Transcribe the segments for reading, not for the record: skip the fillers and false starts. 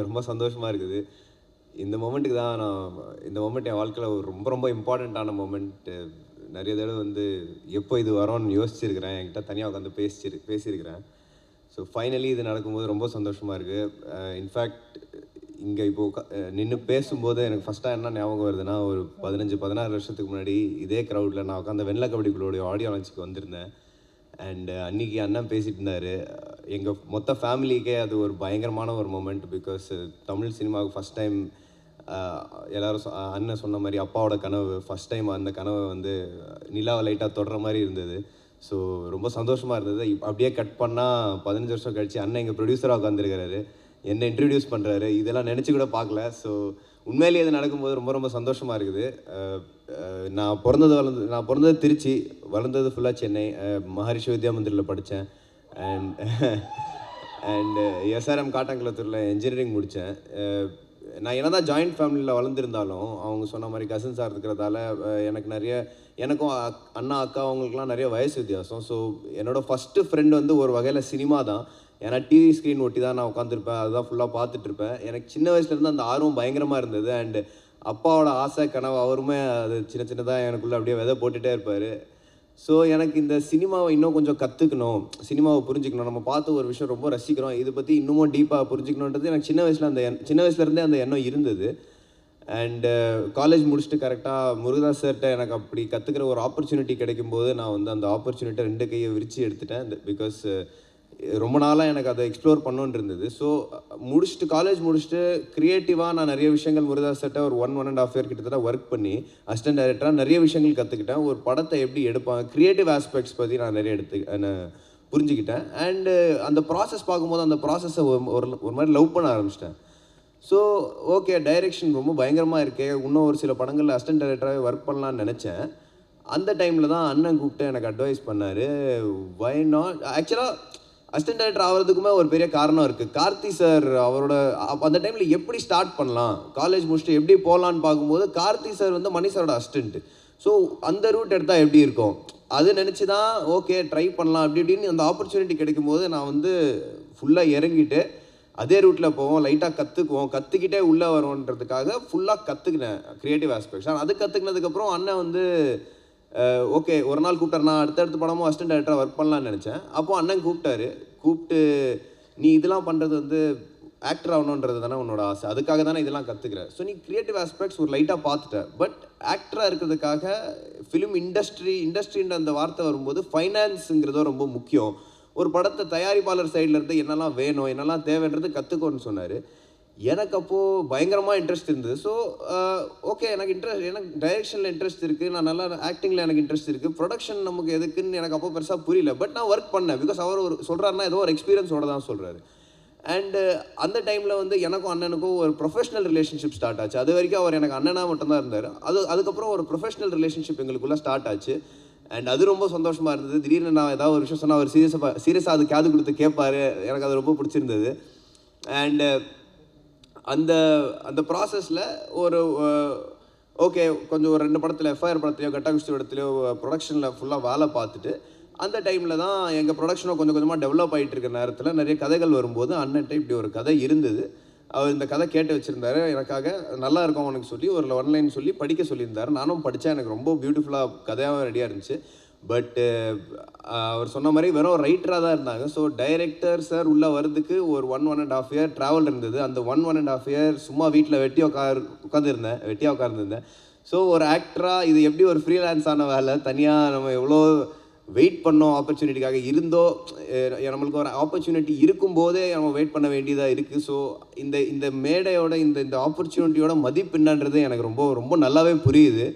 ரொம்ப சந்தோஷமாக இருக்குது. இந்த மொமெண்ட்டுக்கு தான் இந்த மொமெண்ட் என் வாழ்க்கையில் ஒரு ரொம்ப ரொம்ப இம்பார்ட்டண்ட்டான மொமெண்ட்டு. நிறைய தடவை வந்து எப்போ இது வரும்னு யோசிச்சிருக்கிறேன். என்கிட்ட தனியாக உட்காந்து பேசியிருக்கிறேன். ஸோ ஃபைனலி இது நடக்கும்போது ரொம்ப சந்தோஷமாக இருக்குது. இன்ஃபேக்ட் இங்கே இப்போது நின்று பேசும்போது எனக்கு ஃபஸ்ட்டாக என்ன ஞாபகம் வருதுன்னா, ஒரு 15, 16 வருஷத்துக்கு முன்னாடி இதே க்ரௌடில் நான் உட்காந்து வெண்ணிலா கபடி குழுவோடைய ஆடியோ லான்ச்சுக்கு வந்திருந்தேன். அண்ட் அன்றைக்கி அண்ணன் பேசிகிட்டு இருந்தார். எங்கள் மொத்த ஃபேமிலிக்கே அது ஒரு பயங்கரமான ஒரு மொமெண்ட். பிகாஸ் தமிழ் சினிமாவுக்கு ஃபஸ்ட் டைம் எல்லோரும் அண்ணன் சொன்ன மாதிரி அப்பாவோட கனவு ஃபஸ்ட் டைம் அந்த கனவை வந்து நிலாவை லைட்டாக தொடுற மாதிரி இருந்தது. ஸோ ரொம்ப சந்தோஷமாக இருந்தது. அப்படியே கட் பண்ணால் 15 வருஷம் கழிச்சு அண்ணன் எங்கள் ப்ரொடியூசராக உட்காந்துருக்கிறாரு, என்னை இன்ட்ரடியூஸ் பண்ணுறாரு. இதெல்லாம் நினச்சி கூட பார்க்கல. ஸோ உண்மையிலேயே இது நடக்கும்போது ரொம்ப ரொம்ப சந்தோஷமாக இருக்குது. நான் பிறந்தது திருச்சி, வளர்ந்தது ஃபுல்லாக சென்னை. மகரிஷி வித்யா மந்திரில் படித்தேன். அண்ட் எஸ்ஆர்எம் காட்டாங்குளத்தூரில் இன்ஜினியரிங் முடித்தேன். நான் என்ன தான் ஜாயிண்ட் ஃபேமிலியில் வளர்ந்துருந்தாலும் அவங்க சொன்ன மாதிரி கசின்ஸாக இருக்கிறதால எனக்கும் அண்ணா அக்கா அவங்களுக்குலாம் நிறைய வயசு வித்தியாசம். ஸோ என்னோடய ஃபஸ்ட்டு ஃப்ரெண்டு வந்து ஒரு வகையில் சினிமா தான். ஏன்னா டிவி ஸ்க்ரீன் ஒட்டி தான் நான் உட்காந்துருப்பேன், அதுதான் ஃபுல்லாக பார்த்துட்ருப்பேன். எனக்கு சின்ன வயசுலேருந்து அந்த ஆர்வம் பயங்கரமாக இருந்தது. அண்டு அப்பாவோட ஆசை கனவு அவருமே அது சின்னதாக எனக்குள்ளே அப்படியே விதை போட்டுகிட்டே இருப்பார். ஸோ எனக்கு இந்த சினிமாவை இன்னும் கொஞ்சம் கற்றுக்கணும், சினிமாவை புரிஞ்சுக்கணும், நம்ம பார்த்து ஒரு விஷயம் ரொம்ப ரசிக்கிறோம், இதை பற்றி இன்னமும் டீப்பாக புரிஞ்சுக்கணுன்றது எனக்கு சின்ன வயசுலேருந்தே அந்த எண்ணம் இருந்தது. அண்டு காலேஜ் முடிச்சுட்டு கரெக்டாக முருகதாஸ் சார்கிட்ட எனக்கு அப்படி கற்றுக்கிற ஒரு ஆப்பர்ச்சுனிட்டி கிடைக்கும்போது நான் வந்து அந்த ஆப்பர்ச்சுனிட்டியை 2 கையை விரித்து எடுத்துட்டேன். பிகாஸ் ரொம்ப நாளாக எனக்கு அதை எக்ஸ்ப்ளோர் பண்ணணுன்னு இருந்தது. ஸோ காலேஜ் முடிச்சுட்டு க்ரியேட்டிவாக நான் நிறைய விஷயங்கள் முருகதாஸ் சார்கிட்ட ஒரு 1.5 இயர் கிட்டத்தட்ட ஒர்க் பண்ணி அசிஸ்டன்ட் டைரக்டராக நிறைய விஷயங்கள் கற்றுக்கிட்டேன். ஒரு படத்தை எப்படி எடுப்பாங்க, க்ரியேட்டிவ் ஆஸ்பெக்ட்ஸ் பற்றி நான் நிறைய புரிஞ்சுக்கிட்டேன். அண்டு அந்த ப்ராசஸ் பார்க்கும்போது அந்த ப்ராசஸை ஒரு மாதிரி லவ் பண்ண ஆரம்பிச்சிட்டேன். ஸோ ஓகே, டைரெக்ஷன் ரொம்ப பயங்கரமாக இருக்கே, இன்னும் ஒரு சில படங்களில் அசிஸ்டன்ட் டைரக்டராகவே ஒர்க் பண்ணலான்னு நினச்சேன். அந்த டைமில் தான் அண்ணன் கூப்பிட்டு எனக்கு அட்வைஸ் பண்ணார். வை நாட், ஆக்சுவலாக அசிஸ்டன்ட் டைரக்டர் ஆகிறதுக்குமே ஒரு பெரிய காரணம் இருக்குது. கார்த்தி சார் அவரோட அந்த டைமில் எப்படி ஸ்டார்ட் பண்ணலாம், காலேஜ் முடிச்சுட்டு எப்படி போகலான்னு பார்க்கும்போது கார்த்தி சார் வந்து மணி சாரோட அசிஸ்டண்ட்டு. ஸோ அந்த ரூட் எடுத்தால் எப்படி இருக்கும் அது நினச்சி தான் ஓகே ட்ரை பண்ணலாம் அப்படி இப்படின்னு அந்த ஆப்பர்ச்சுனிட்டி கிடைக்கும்போது நான் வந்து ஃபுல்லாக இறங்கிட்டு அதே ரூட்டில் போவோம், லைட்டாக கற்றுக்கிட்டே உள்ளே வரோன்றதுக்காக ஃபுல்லாக கற்றுக்கினேன் க்ரியேட்டிவ் ஆஸ்பெக்ட்ஸ். ஆனால் அது கற்றுக்கினதுக்கப்புறம் அண்ணன் வந்து ஓகே ஒரு நாள் கூப்பிட்டார். நான் அடுத்தடுத்த படமும் அசிஸ்டன்ட் டைரக்டராக ஒர்க் பண்ணலான்னு நினச்சேன். அப்போது அண்ணன் கூப்பிட்டு நீ இதெல்லாம் பண்ணுறது வந்து ஆக்டர் ஆகணுன்றது தானே உன்னோட ஆசை, அதுக்காக தானே இதெல்லாம் கற்றுக்கிற. ஸோ நீ க்ரியேட்டிவ் ஆஸ்பெக்ட்ஸ் ஒரு லைட்டாக பார்த்துட்டேன். பட் ஆக்டராக இருக்கிறதுக்காக ஃபிலிம் இண்டஸ்ட்ரின்ற அந்த வார்த்தை வரும்போது ஃபைனான்ஸுங்கிறதோ ரொம்ப முக்கியம். ஒரு படத்தை தயாரிப்பாளர் சைட்லேருந்து என்னெல்லாம் வேணும், என்னெல்லாம் தேவைன்றது கற்றுக்கோன்னு சொன்னார். எனக்கு அப்போது பயங்கரமாக இன்ட்ரெஸ்ட் இருந்தது. ஸோ ஓகே, எனக்கு டைரெக்ஷனில் இன்ட்ரெஸ்ட் இருக்குது, நான் நல்லா ஆக்டிங்கில் எனக்கு இன்ட்ரெஸ்ட் இருக்குது, ப்ரொடக்ஷன் நமக்கு எதுக்குன்னு எனக்கு அப்போ பெருசாக புரியல. பட் நான் ஒர்க் பண்ணேன். பிகாஸ் அவர் சொல்கிறாருன்னா ஏதோ ஒரு எக்ஸ்பீரியன்ஸோடு தான் சொல்கிறாரு. அண்டு அந்த டைமில் வந்து எனக்கும் அண்ணனுக்கும் ஒரு ப்ரொஃபஷனல் ரிலேஷன்ஷிப் ஸ்டார்ட் ஆச்சு. அது வரைக்கும் அவர் எனக்கு அண்ணனாக மட்டும்தான் இருந்தார். அதுக்கப்புறம் ஒரு ப்ரொஃபஷனல் ரிலேஷன்ஷிப் எங்களுக்குள்ளே ஸ்டார்ட் ஆச்சு. அண்ட் அது ரொம்ப சந்தோஷமாக இருந்தது. திடீர்னு நான் ஏதாவது ஒரு விஷயம் சொன்னால் அவர் சீரியஸாக அது காது கொடுத்து கேட்பார். எனக்கு அது ரொம்ப பிடிச்சிருந்தது. அண்டு அந்த ப்ராசஸில் ஒரு ஓகே கொஞ்சம் ஒரு 2 படத்தில் எஃப்ஐஆர் படத்துலையோ கட்டா குஸ்தி படத்துலையோ ப்ரொடக்ஷனில் ஃபுல்லாக வேலை பார்த்துட்டு அந்த டைமில் தான் எங்கள் ப்ரொடக்ஷனை கொஞ்சம் கொஞ்சமாக டெவலப் ஆகிட்டு இருக்கிற நேரத்தில் நிறைய கதைகள் வரும்போது அண்ணன்ட்ட இப்படி ஒரு கதை இருந்தது. அவர் இந்த கதை கேட்டு வச்சுருந்தாரு எனக்காக, நல்லா இருக்கும் அவனுக்கு சொல்லி ஒரு 1 லைன் சொல்லி படிக்க சொல்லியிருந்தார். நானும் படித்தேன். எனக்கு ரொம்ப பியூட்டிஃபுல்லாக கதையாகவும் ரெடியாக இருந்துச்சு. பட்டு அவர் சொன்ன மாதிரி வெறும் ரைட்டராக தான் இருந்தாங்க. ஸோ டைரக்டர் சார் உள்ளே வரதுக்கு ஒரு 1.5 இயர் ட்ராவல் இருந்தது. அந்த 1.5 இயர் சும்மா வீட்டில் வெட்டியாக உட்காந்துருந்தேன். ஸோ ஒரு ஆக்டராக இது எப்படி ஒரு ஃப்ரீலான்ஸான வேலை, தனியாக நம்ம எவ்வளோ வெயிட் பண்ணோம் ஆப்பர்ச்சுனிட்டிக்காக நம்மளுக்கு ஒரு ஆப்பர்ச்சுனிட்டி இருக்கும்போதே நம்ம வெயிட் பண்ண வேண்டியதாக இருக்குது. ஸோ இந்த மேடையோட இந்த ஆப்பர்ச்சுனிட்டியோட மதிப்பு என்னன்றது எனக்கு ரொம்ப ரொம்ப நல்லாவே புரியுது.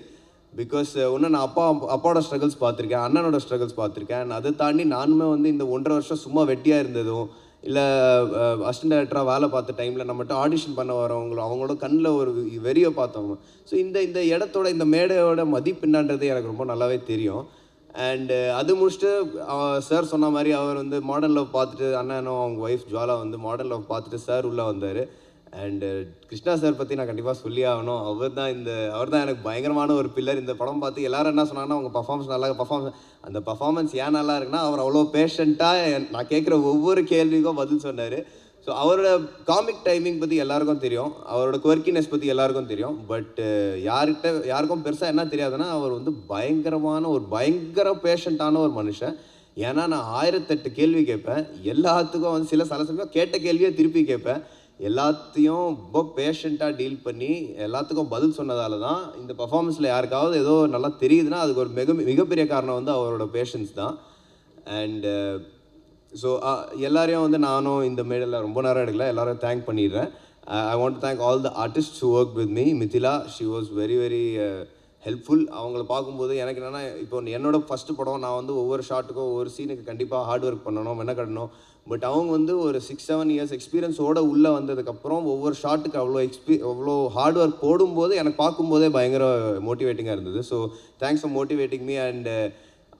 பிகாஸ் ஒன்று நான் அப்பாவோட ஸ்ட்ரகிள்ஸ் பார்த்துருக்கேன், அண்ணனோட ஸ்ட்ரகிள்ஸ் பார்த்துருக்கேன். அதை தாண்டி நானுமே வந்து இந்த 1.5 வருஷம் சும்மா வெட்டியாக இருந்ததும் இல்லை அசிஸ்டன்ட் டைரக்டராக வேலை பார்த்த டைமில் நம்மகிட்ட ஆடிஷன் பண்ண வரவங்களும் அவங்களோட கண்ணில் ஒரு வெறியை பார்த்தவங்க. ஸோ இந்த இடத்தோட இந்த மேடையோட மதிப்பு என்னன்றது எனக்கு ரொம்ப நல்லாவே தெரியும். அண்டு அது முடிச்சுட்டு சார் சொன்ன மாதிரி அவர் வந்து மாடர்ன் லவ் பார்த்துட்டு அண்ணனும் அவங்க ஒய்ஃப் ஜுவாலா வந்து மாடர்ன் லவ் பார்த்துட்டு சார் உள்ளே வந்தார். அண்டு கிருஷ்ணா சார் பற்றி நான் கண்டிப்பாக சொல்லி ஆகணும். அவர் தான் எனக்கு பயங்கரமான ஒரு பில்லர். இந்த படம் பார்த்து எல்லோரும் என்ன சொன்னாங்கன்னா அவங்க அந்த பர்ஃபார்மன்ஸ் ஏன் நல்லா இருக்குன்னா அவர் அவ்வளோ பேஷண்ட்டாக நான் கேட்குற ஒவ்வொரு கேள்விக்கும் பதில் சொன்னார். ஸோ ஸோ அவரோட காமிக் டைமிங் பற்றி எல்லாருக்கும் தெரியும், அவரோட குவர்க்கினஸ் பற்றி எல்லாருக்கும் தெரியும். பட் யாருக்கும் பெருசாக என்ன தெரியாதுன்னா, அவர் வந்து பயங்கர பேஷண்ட்டான ஒரு மனுஷன். ஏன்னா நான் 1008 கேள்வி கேட்பேன், எல்லாத்துக்கும் வந்து சில சமயம் கேட்ட கேள்வியை திருப்பி கேட்பேன், எல்லாத்தையும் ரொம்ப பேஷண்ட்டாக டீல் பண்ணி எல்லாத்துக்கும் பதில் சொன்னதால தான் இந்த பர்ஃபார்மன்ஸில் யாருக்காவது ஏதோ நல்லா தெரியுதுன்னா அதுக்கு ஒரு மிகப்பெரிய காரணம் வந்து அவரோட பேஷன்ஸ் தான். அண்டு ஸோ எல்லாரையும் வந்து நானும் இந்த மேடையில் ரொம்ப நேரம் எடுக்கல, எல்லாரும் தேங்க் பண்ணிடுறேன். ஐ want to thank all the artist who work with me. Mithila, she was very very helpful. அவங்கள பார்க்கும்போது எனக்கு என்னென்னா, இப்போ என்னோடய ஃபஸ்ட்டு படம், நான் வந்து ஒவ்வொரு ஷாட்டுக்கும் ஒவ்வொரு சீனுக்கு கண்டிப்பாக ஹார்ட் ஒர்க் பண்ணணும், மெனக்கடணும். பட் அவங்க வந்து ஒரு 6-7 இயர்ஸ் எக்ஸ்பீரியன்ஸோடு உள்ளே வந்ததுக்கப்புறம் ஒவ்வொரு ஷாட்டுக்கு அவ்வளோ ஹார்ட் ஒர்க் போடும்போது எனக்கு பார்க்கும்போதே பயங்கர மோட்டிவேட்டிங்காக இருந்தது. So thanks for motivating me. And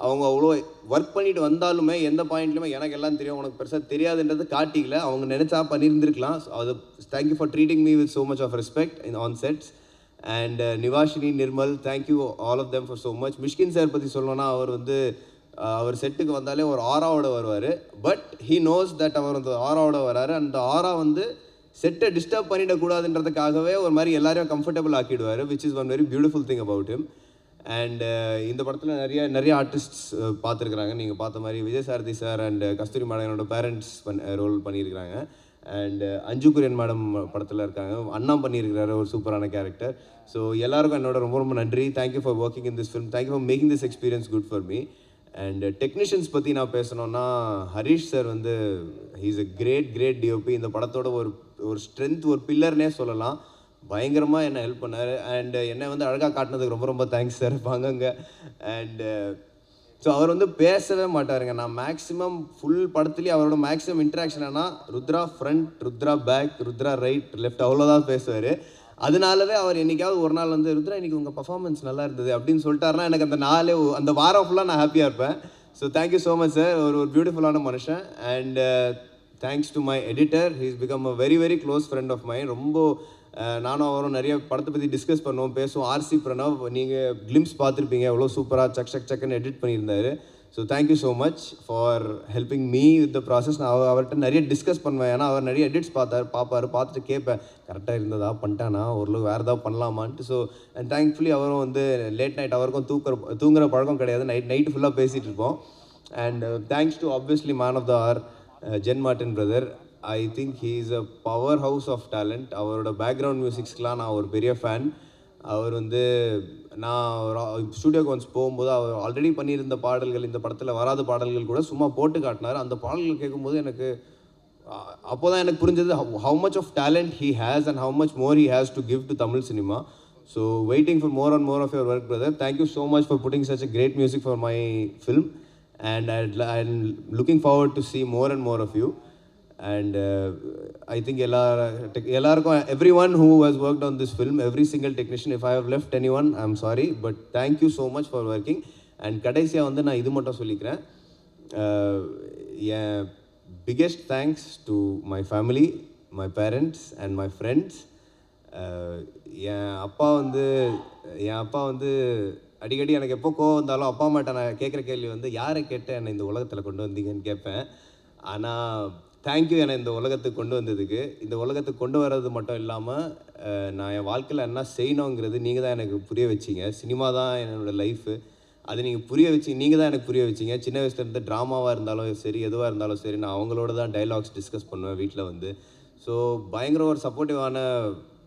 அவங்க அவ்வளோ ஒர்க் பண்ணிட்டு வந்தாலுமே எந்த பாயிண்ட்லையுமே எனக்கு எல்லாம் தெரியும், உனக்கு பெருசாக தெரியாதுன்றது காட்டிக்கல. அவங்க நினச்சா பண்ணியிருந்துருக்கலாம். ஸோ அது thank you for treating me with so much of respect on sets. And Nivashini, Nirmal, thank you all of them for so much. Mysskin sir பற்றி சொல்லணும்னா, அவர் வந்து அவர் செட்டுக்கு வந்தாலே ஒரு ஆராவோட வருவார். பட் ஹீ நோஸ் தட் அவர் அந்த ஆராவோட வராரு. அந்த ஆரா வந்து செட்டை டிஸ்டர்ப் பண்ணிடக்கூடாதுன்றதுக்காகவே ஒரு மாதிரி எல்லாரையும் கம்ஃபர்டபுள் ஆக்கிடுவார், which is one very beautiful thing about him. And இந்த படத்தில் நிறைய ஆர்டிஸ்ட்ஸ் பார்த்துருக்குறாங்க. நீங்கள் பார்த்த மாதிரி விஜய் சாரதி சார் அண்ட் கஸ்தூரி மேடனோட பேரண்ட்ஸ் ரோல் பண்ணியிருக்கிறாங்க. அண்ட் அஞ்சு குரியன் மேடம் படத்தில் இருக்காங்க, அண்ணா பண்ணியிருக்கிறாரு ஒரு சூப்பரான கேரக்டர். ஸோ எல்லாருக்கும் என்னோட ரொம்ப நன்றி. Thank you for working in this film, thank you for making this experience good for me. And technicians பற்றி நான் பேசணுன்னா, ஹரிஷ் சார் வந்து ஹீஸ் அ கிரேட் டிஓபி. இந்த படத்தோட ஒரு ஸ்ட்ரென்த், ஒரு பில்லர்னே சொல்லலாம். பயங்கரமாக என்னை ஹெல்ப் பண்ணார். அண்ட் என்னை வந்து அழகாக காட்டினதுக்கு ரொம்ப தேங்க்ஸ் சார். வாங்கங்க. அண்டு ஸோ அவர் வந்து பேசவே மாட்டாருங்க. நான் மேக்ஸிமம் ஃபுல் படத்துலேயே அவரோட மேக்ஸிமம் இன்ட்ராக்ஷன் ஆனால் Rudra front, Rudra back, Rudra right, left, அவ்வளோதான் பேசுவார். அதனாலவே அவர் என்றைக்காவது ஒரு நாள் வந்து ருத்ரா இன்றைக்கி உங்கள் பர்ஃபார்மன்ஸ் நல்லா இருந்தது அப்படின்னு சொல்லிட்டாருன்னா எனக்கு அந்த வாரம் ஃபுல்லாக நான் ஹாப்பியாக இருப்பேன். So thank you so much sir. ஒரு பியூட்டிஃபுல்லான மனுஷன். And thanks to my editor, he is become a very very close friend of mind. ரொம்ப நானும் அவரும் நிறைய படத்தை பற்றி டிஸ்கஸ் பண்ணுவோம், பேசுவோம். ஆர்சி பிரணவ், நீங்கள் கிளிம்ஸ் பார்த்துருப்பீங்க, எவ்வளோ சூப்பராக சக்குன்னு எடிட் பண்ணியிருந்தார். So thank you so much for helping me with the process. நான் அவர்கிட்ட நிறைய டிஸ்கஸ் பண்ணுவேன், ஏன்னா அவர் நிறைய எடிட்ஸ் பார்த்துட்டு கேட்பேன், கரெக்டாக இருந்ததா, பண்ணிட்டானா, ஓரளவு வேறு ஏதாவது பண்ணலாமான்ட்டு. ஸோ அண்ட் தேங்க்ஃபுல்லி அவரும் வந்து லேட் நைட், அவருக்கும் தூங்குற பழக்கம் கிடையாது, நைட்டு ஃபுல்லாக பேசிகிட்டு இருப்போம். And thanks to obviously man of the R Jen Martin brother. I think he is a powerhouse of talent. அவரோட பேக்ரவுண்ட் மியூசிக்ஸ்க்கெலாம் நான் ஒரு பெரிய ஃபேன். அவர் வந்து நான் ஸ்டூடியோக்கு ஒன்ஸ் போகும்போது அவர் ஆல்ரெடி பண்ணியிருந்த பாடல்கள், இந்த படத்தில் வராத பாடல்கள் கூட சும்மா போட்டு காட்டினார். அந்த பாடல்கள் கேட்கும்போது எனக்கு அப்போ தான் எனக்கு புரிஞ்சது how much of talent he has and how much more he has to give to Tamil cinema. So waiting for more and more of your work, brother. Thank you so much for putting such a great music for my film, and I'm looking forward to see more and more of you. And I think everyone who has worked on this film, every single technician, if I have left anyone, I'm sorry, but thank you so much for working. And கடைசியாக வந்து நான் இது மட்டும் சொல்லிக்கிறேன், என் biggest thanks to my family, my parents and my friends. என் அப்பா வந்து அடிக்கடி எனக்கு எப்போ கோவம் வந்தாலும் அப்பா அம்மாட்ட நான் கேட்குற கேள்வி வந்து, யாரை கேட்டு என்னை இந்த உலகத்தில் கொண்டு வந்தீங்கன்னு கேட்பேன். ஆனால் தேங்க்யூ என்னை இந்த உலகத்துக்கு கொண்டு வந்ததுக்கு. இந்த உலகத்துக்கு கொண்டு வர்றது மட்டும் இல்லாமல் நான் என் வாழ்க்கையில் என்ன செய்யணுங்கிறது நீங்கள் தான் எனக்கு புரிய வச்சிங்க. சினிமா தான் என்னோடய லைஃபு, அது நீங்கள் தான் எனக்கு புரிய வச்சிங்க. சின்ன வயசுலேருந்து ட்ராமாவாக இருந்தாலும் சரி, எதுவாக இருந்தாலும் சரி, நான் அவங்களோட தான் டைலாக்ஸ் டிஸ்கஸ் பண்ணுவேன் வீட்டில் வந்து. ஸோ பயங்கர ஒரு சப்போர்ட்டிவான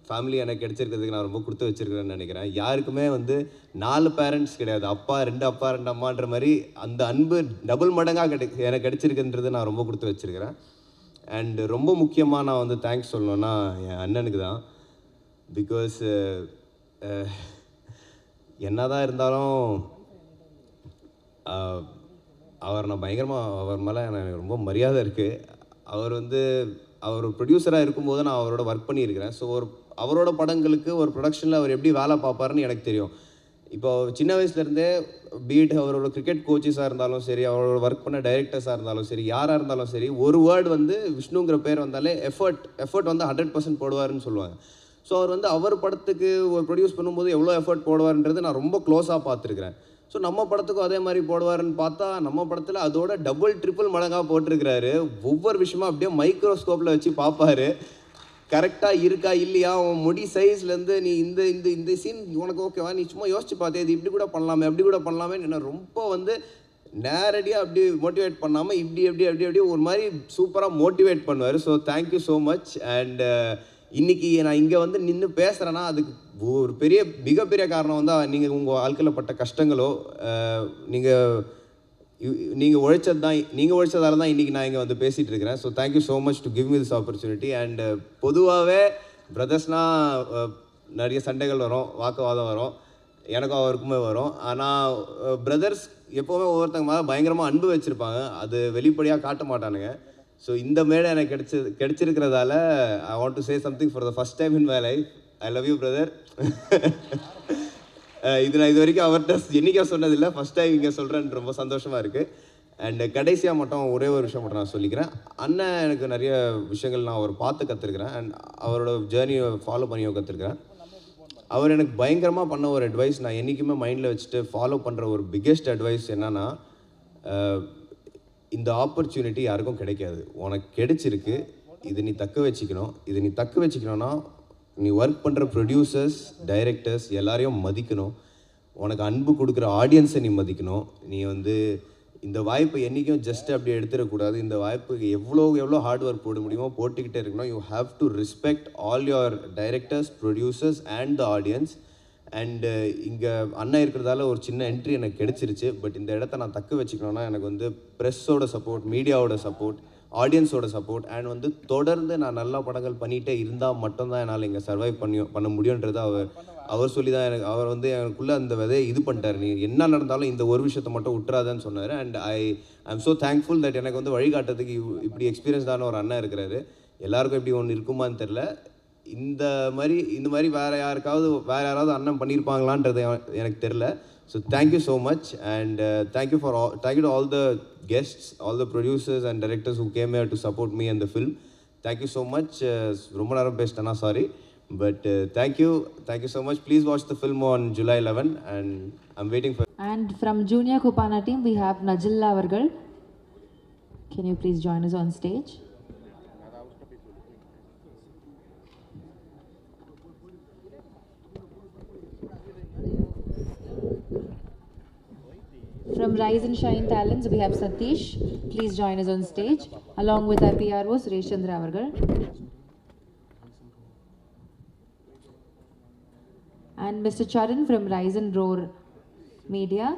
ஃபேமிலி எனக்கு கிடச்சிருக்கிறதுக்கு நான் ரொம்ப கொடுத்து வச்சுருக்கிறேன்னு நினைக்கிறேன். யாருக்குமே வந்து 4 பேரண்ட்ஸ் கிடையாது, 2 அப்பா 2 அம்மான்ற மாதிரி அந்த அன்பு டபுள் மடங்காக எனக்கு கிடச்சிருக்குன்றது நான் ரொம்ப கொடுத்து வச்சுருக்கிறேன். அண்ட் ரொம்ப முக்கியமாக நான் வந்து தேங்க்ஸ் சொல்லணுன்னா என் அண்ணனுக்கு தான். பிகாஸ் என்ன தான் இருந்தாலும் அவர் நான் பயங்கரமாக அவர் மேலே எனக்கு ரொம்ப மரியாதை இருக்குது. அவர் ப்ரொடியூசராக இருக்கும்போது நான் அவரோட ஒர்க் பண்ணியிருக்கிறேன். ஸோ அவரோட படங்களுக்கு ஒரு ப்ரொடக்ஷனில் அவர் எப்படி வேலை பார்ப்பாருன்னு எனக்கு தெரியும். இப்போ சின்ன வயசுலேருந்தே பீட் அவரோட கிரிக்கெட் கோச்சஸாக இருந்தாலும் சரி, அவரோட ஒர்க் பண்ண டைரக்டர்ஸாக இருந்தாலும் சரி, யாராக இருந்தாலும் சரி, ஒரு வேர்டு வந்து விஷ்ணுங்கிற பேர் வந்தாலே எஃபர்ட் வந்து 100% போடுவாருன்னு சொல்லுவாங்க. ஸோ அவர் படத்துக்கு ஒரு ப்ரொடியூஸ் பண்ணும்போது எவ்வளோ எஃபர்ட் போடுவார்ன்றது நான் ரொம்ப க்ளோஸாக பார்த்துருக்குறேன். ஸோ நம்ம படத்துக்கும் அதே மாதிரி போடுவாருன்னு பார்த்தா நம்ம படத்தில் அதோட டபுள் ட்ரிபிள் மடங்காக போட்டிருக்கிறாரு. ஒவ்வொரு விஷயமா அப்படியே மைக்ரோஸ்கோப்பில் வச்சு பார்ப்பாரு. கரெக்டாக இருக்கா இல்லையா, உன் முடி சைஸ்லேருந்து நீ இந்த இந்த இந்த சீன் உனக்கு ஓகேவா, நீ சும்மா யோசிச்சு பார்த்தே இது இப்படி கூட பண்ணலாமே அப்படி கூட பண்ணலாமே என்ன ரொம்ப வந்து நேரடியாக அப்படி மோட்டிவேட் பண்ணாமல் இப்படி எப்படி அப்படி அப்படி ஒரு மாதிரி சூப்பராக மோட்டிவேட் பண்ணுவார். So thank you so much. And இன்றைக்கி நான் இங்கே வந்து நின்று பேசுகிறேன்னா அதுக்கு ஒரு மிகப்பெரிய காரணம் வந்து நீங்கள் உங்கள் வாழ்க்கையில் பட்ட கஷ்டங்களோ நீங்கள் உழைச்சதால தான் இன்றைக்கி நான் இங்கே வந்து பேசிகிட்டு இருக்கிறேன். So thank you so much to give me this opportunity. And பொதுவாகவே பிரதர்ஸ்னால் நிறைய சண்டைகள் வரும், வாக்குவாதம் வரும், எனக்கும் அவருக்குமே வரும். ஆனால் பிரதர்ஸ் எப்போவுமே ஒவ்வொருத்தங்க மேலே பயங்கரமாக அன்பு வச்சுருப்பாங்க, அது வெளிப்படையாக காட்ட மாட்டானுங்க. ஸோ இந்த மேடை எனக்கு கிடைச்சிருக்கிறதால I want to say something for the first time in my life. I love you brother. இது நான் இது வரைக்கும் அவர்கிட்ட என்றைக்கா சொன்னதில்லை, ஃபஸ்ட் டைம் இங்கே சொல்கிறேன்னு ரொம்ப சந்தோஷமாக இருக்குது. அண்டு கடைசியாக மட்டும் ஒரே ஒரு விஷயம் மட்டும் நான் சொல்லிக்கிறேன். அண்ணன் எனக்கு நிறைய விஷயங்கள் நான் அவர் பார்த்து கற்றுருக்கிறேன் அண்ட் அவரோட ஜேர்னியை ஃபாலோ பண்ணியும் கற்றுருக்கிறேன். அவர் எனக்கு பயங்கரமாக பண்ண ஒரு அட்வைஸ் நான் என்றைக்குமே மைண்டில் வச்சுட்டு ஃபாலோ பண்ணுற ஒரு பிக்கெஸ்ட் அட்வைஸ் என்னென்னா, இந்த ஆப்பர்ச்சுனிட்டி யாருக்கும் கிடைக்காது, உனக்கு கிடைச்சிருக்கு, இது நீ தக்க வச்சுக்கணும். இது நீ தக்க வச்சுக்கணுன்னா நீ ஒர்க் பண்ணுற ப்ரொடியூசர்ஸ், டைரக்டர்ஸ் எல்லாரையும் மதிக்கணும், உனக்கு அன்பு கொடுக்குற ஆடியன்ஸை நீ மதிக்கணும். நீ வந்து இந்த வாய்ப்பை என்றைக்கும் ஜஸ்ட் அப்படி எடுத்துடக்கூடாது. இந்த வாய்ப்புக்கு எவ்வளோ ஹார்ட் ஒர்க் போட முடியுமோ போட்டுக்கிட்டே இருக்கணும். You have to respect all your directors, producers and the audience. And இங்கே அண்ணன் இருக்கிறதால ஒரு சின்ன என்ட்ரி எனக்கு கிடச்சிருச்சு. பட் இந்த இடத்த நான் தக்க வச்சுக்கணுன்னா எனக்கு வந்து ப்ரெஸ்ஸோட சப்போர்ட், மீடியாவோட சப்போர்ட், ஆடியன்ஸோட சப்போர்ட் அண்ட் வந்து தொடர்ந்து நான் நல்ல படங்கள் பண்ணிகிட்டே இருந்தால் மட்டும்தான் என்னால் இங்கே சர்வைவ் பண்ண முடியுன்றது அவர் சொல்லி தான் அவர் வந்து எனக்குள்ளே அந்த விதையை இது பண்ணிட்டார். நீ என்ன நடந்தாலும் இந்த ஒரு விஷயத்தை மட்டும் விட்டுறாதான்னு சொன்னார். And I am so thankful that எனக்கு வந்து வழிகாட்டுறதுக்கு இப்படி எக்ஸ்பீரியன்ஸ்டான ஒரு அண்ணன் இருக்கிறாரு. எல்லாருக்கும் இப்படி ஒன்று இருக்குமான்னு தெரில. இந்த மாதிரி வேறு யாராவது அண்ணன் பண்ணியிருப்பாங்களான்றது எனக்கு தெரில. So thank you so much. And thank you to all the guests, all the producers and directors who came here to support me and the film. Thank you so much. ரொம்ப நேரம் பேசிட்டேன்னா sorry, but thank you so much. Please watch the film on July 11 and I'm waiting for. And from Junior Kupana team we have Najilla avargal. Can you please join us on stage? From Rise and Shine Talents, we have Satish. Please join us on stage, along with our PRO, Suresh Chandra avargal. And Mr. Charan from Rise and Roar Media.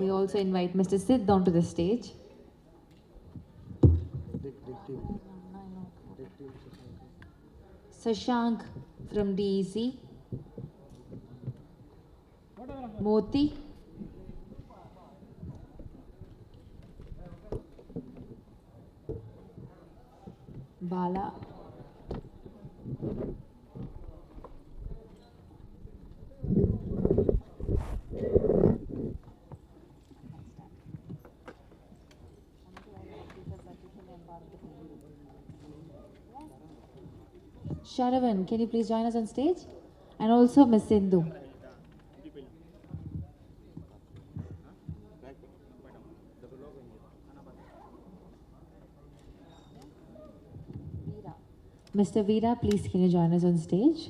We also invite Mr. Sid onto the stage. Sashank from DEC. Moti. Bala. Sharavan, can you please join us on stage? And also Miss Sindhu. Mr. Veera, please can you join us on stage?